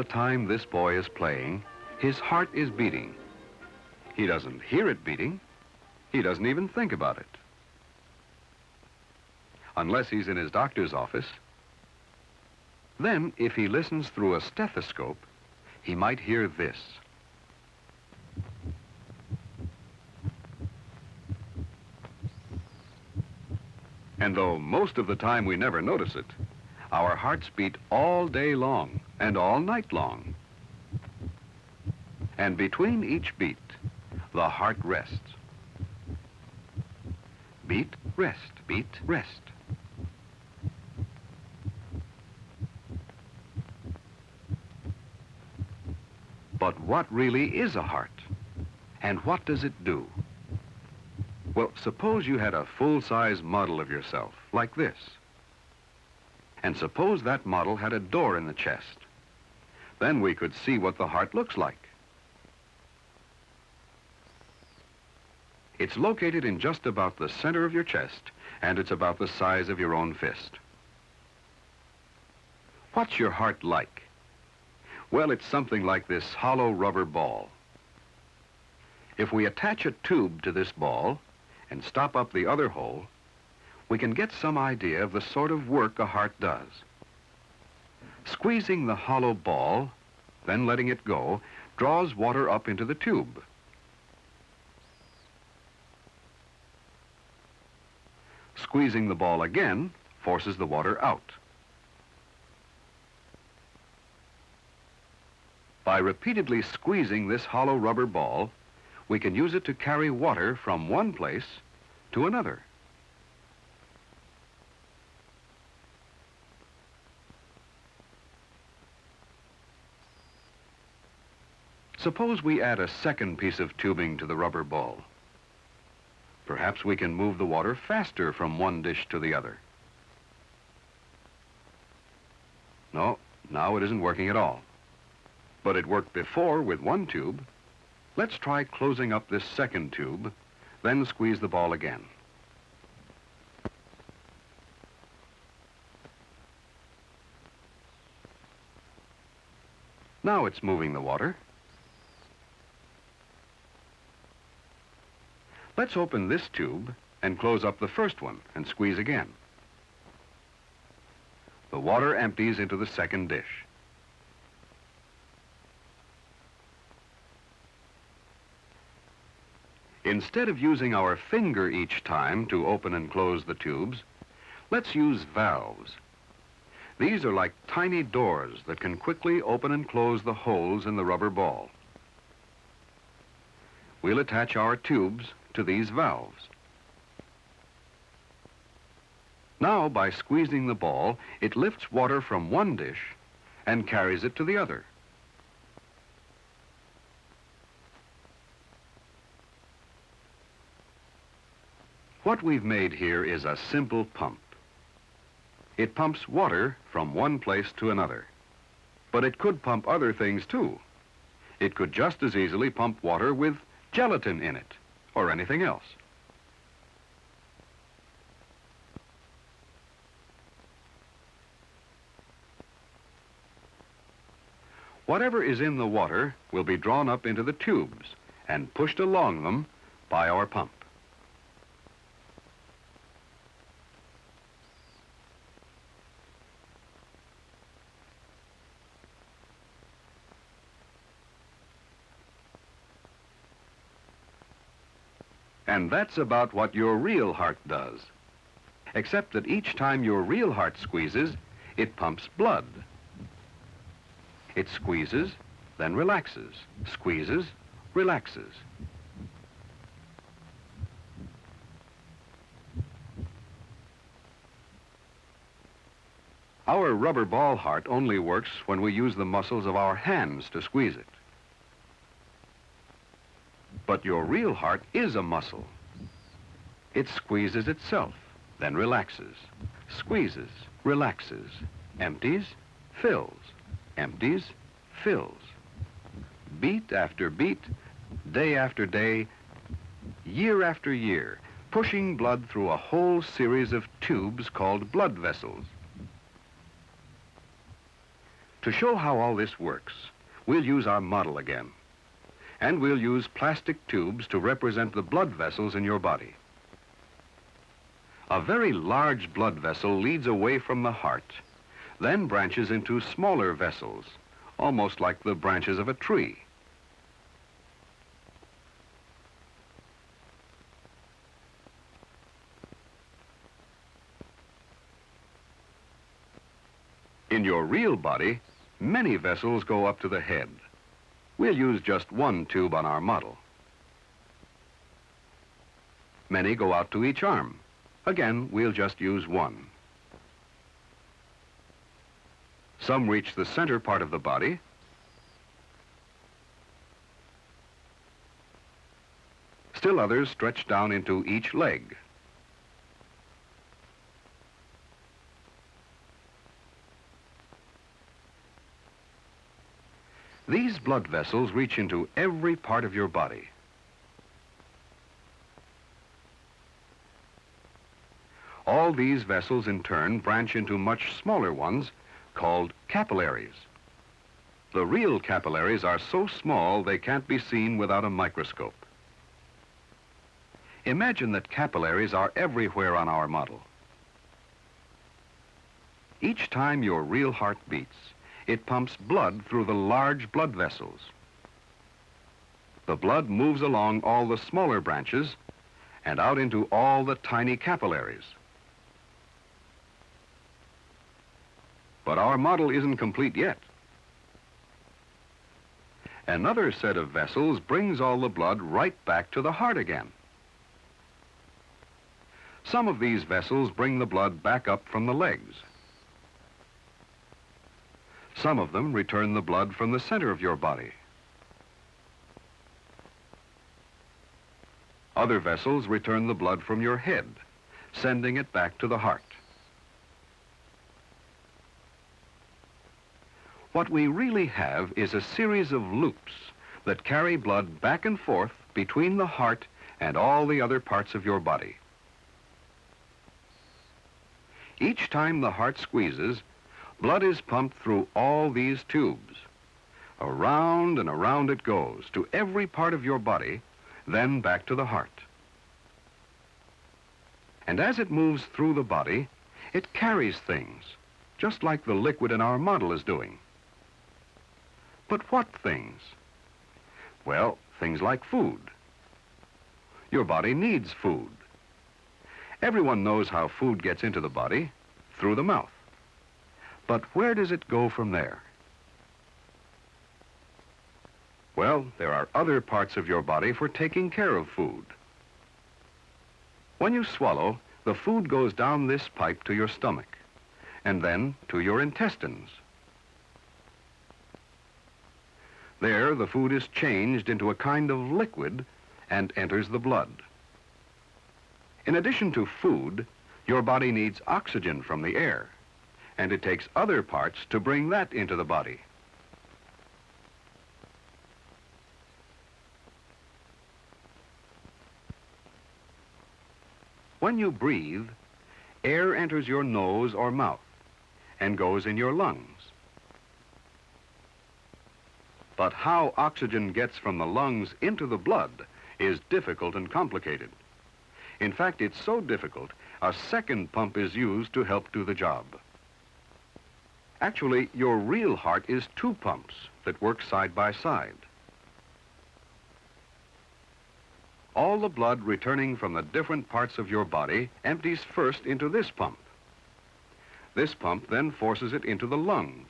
the time this boy is playing, his heart is beating. He doesn't hear it beating. He doesn't even think about it. Unless he's in his doctor's office. Then, if he listens through a stethoscope, he might hear this. And though most of the time we never notice it, our hearts beat all day long and all night long. And between each beat, the heart rests. Beat, rest, beat, rest. But what really is a heart? And what does it do? Well, suppose you had a full-size model of yourself, like this. And suppose that model had a door in the chest. Then we could see what the heart looks like. It's located in just about the center of your chest, and it's about the size of your own fist. What's your heart like? Well, it's something like this hollow rubber ball. If we attach a tube to this ball and stop up the other hole, we can get some idea of the sort of work a heart does. Squeezing the hollow ball, then letting it go, draws water up into the tube. Squeezing the ball again forces the water out. By repeatedly squeezing this hollow rubber ball, we can use it to carry water from one place to another. Suppose we add a second piece of tubing to the rubber ball. Perhaps we can move the water faster from one dish to the other. No, now it isn't working at all. But it worked before with one tube. Let's try closing up this second tube, then squeeze the ball again. Now it's moving the water. Let's open this tube and close up the first one and squeeze again. The water empties into the second dish. Instead of using our finger each time to open and close the tubes, let's use valves. These are like tiny doors that can quickly open and close the holes in the rubber ball. We'll attach our tubes to these valves. Now, by squeezing the ball, it lifts water from one dish and carries it to the other. What we've made here is a simple pump. It pumps water from one place to another. But it could pump other things too. It could just as easily pump water with gelatin in it, or anything else. Whatever is in the water will be drawn up into the tubes and pushed along them by our pump. And that's about what your real heart does. Except that each time your real heart squeezes, it pumps blood. It squeezes, then relaxes, squeezes, relaxes. Our rubber ball heart only works when we use the muscles of our hands to squeeze it. But your real heart is a muscle. It squeezes itself, then relaxes, squeezes, relaxes, empties, fills, empties, fills. Beat after beat, day after day, year after year, pushing blood through a whole series of tubes called blood vessels. To show how all this works, we'll use our model again. And we'll use plastic tubes to represent the blood vessels in your body. A very large blood vessel leads away from the heart, then branches into smaller vessels, almost like the branches of a tree. In your real body, many vessels go up to the head. We'll use just one tube on our model. Many go out to each arm. Again, we'll just use one. Some reach the center part of the body. Still others stretch down into each leg. These blood vessels reach into every part of your body. All these vessels in turn branch into much smaller ones called capillaries. The real capillaries are so small they can't be seen without a microscope. Imagine that capillaries are everywhere on our model. Each time your real heart beats, it pumps blood through the large blood vessels. The blood moves along all the smaller branches and out into all the tiny capillaries. But our model isn't complete yet. Another set of vessels brings all the blood right back to the heart again. Some of these vessels bring the blood back up from the legs. Some of them return the blood from the center of your body. Other vessels return the blood from your head, sending it back to the heart. What we really have is a series of loops that carry blood back and forth between the heart and all the other parts of your body. Each time the heart squeezes, blood is pumped through all these tubes. Around and around it goes to every part of your body, then back to the heart. And as it moves through the body, it carries things, just like the liquid in our model is doing. But what things? Well, things like food. Your body needs food. Everyone knows how food gets into the body, through the mouth. But where does it go from there? Well, there are other parts of your body for taking care of food. When you swallow, the food goes down this pipe to your stomach, and then to your intestines. There, the food is changed into a kind of liquid and enters the blood. In addition to food, your body needs oxygen from the air, and it takes other parts to bring that into the body. When you breathe, air enters your nose or mouth and goes in your lungs. But how oxygen gets from the lungs into the blood is difficult and complicated. In fact, it's so difficult, a second pump is used to help do the job. Actually, your real heart is two pumps that work side by side. All the blood returning from the different parts of your body empties first into this pump. This pump then forces it into the lungs.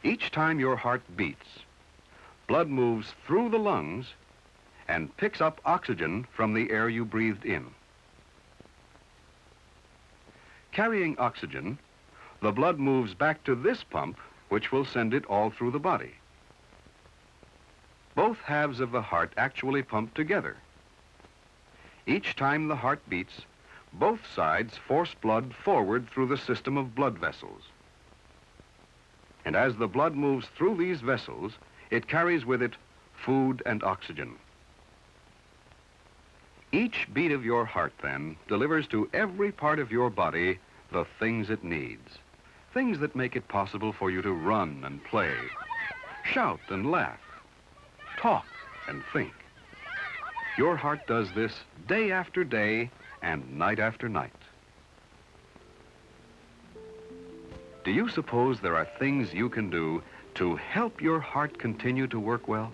Each time your heart beats, blood moves through the lungs and picks up oxygen from the air you breathed in. Carrying oxygen, the blood moves back to this pump, which will send it all through the body. Both halves of the heart actually pump together. Each time the heart beats, both sides force blood forward through the system of blood vessels. And as the blood moves through these vessels, it carries with it food and oxygen. Each beat of your heart, then, delivers to every part of your body the things it needs. things that make it possible for you to run and play, shout and laugh, talk and think. Your heart does this day after day and night after night. Do you suppose there are things you can do to help your heart continue to work well?